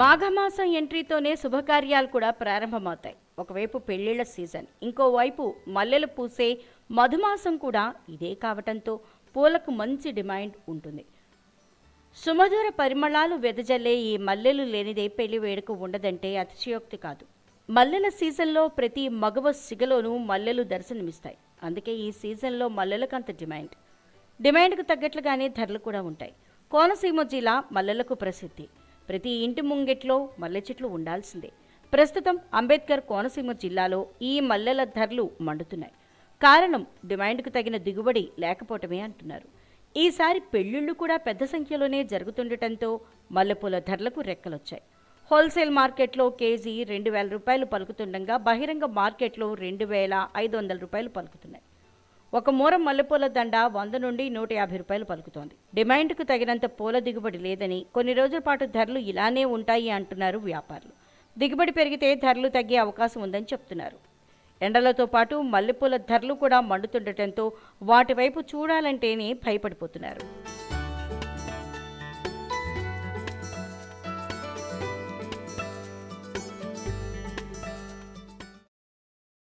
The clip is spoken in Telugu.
మాఘమాసం ఎంట్రీతోనే శుభకార్యాలు కూడా ప్రారంభమవుతాయి. ఒకవైపు పెళ్లిళ్ల సీజన్, ఇంకోవైపు మల్లెలు పూసే మధుమాసం కూడా ఇదే కావటంతో పూలకు మంచి డిమాండ్ ఉంటుంది. సుమధుర పరిమళాలు వెదజల్లే ఈ మల్లెలు లేనిదే పెళ్లి వేడుక ఉండదంటే అతిశయోక్తి కాదు. మల్లెల సీజన్లో ప్రతి మగవ సిగలోనూ మల్లెలు దర్శనమిస్తాయి. అందుకే ఈ సీజన్లో మల్లెలకు అంత డిమాండ్కు తగ్గట్లుగానే ధరలు కూడా ఉంటాయి. కోనసీమ జిల్లా మల్లెలకు ప్రసిద్ధి. ప్రతి ఇంటి ముంగిట్లో మల్లె చెట్లు ఉండాల్సిందే. ప్రస్తుతం అంబేద్కర్ కోనసీమ జిల్లాలో ఈ మల్లెల ధరలు మండుతున్నాయి. కారణం డిమాండ్కు తగిన దిగుబడి లేకపోవటమే అంటున్నారు. ఈసారి పెళ్లిళ్లు కూడా పెద్ద సంఖ్యలోనే జరుగుతుండటంతో మల్లెపూల ధరలకు రెక్కలొచ్చాయి. హోల్సేల్ మార్కెట్లో కేజీ 2,000 రూపాయలు పలుకుతుండగా బహిరంగ మార్కెట్లో 2,500 రూపాయలు పలుకుతున్నాయి. ఒక మూర మల్లెపూల దండ 100 నుండి 150 రూపాయలు పలుకుతోంది. డిమాండ్కు తగినంత పూల దిగుబడి లేదని, కొన్ని రోజుల పాటు ధరలు ఇలానే ఉంటాయి అంటున్నారు వ్యాపారులు. దిగుబడి పెరిగితే ధరలు తగ్గే అవకాశం ఉందని చెప్తున్నారు. ఎండలతో పాటు మల్లెపూల ధరలు కూడా మండుతుండటంతో వాటి వైపు చూడాలంటేనే భయపడిపోతున్నారు.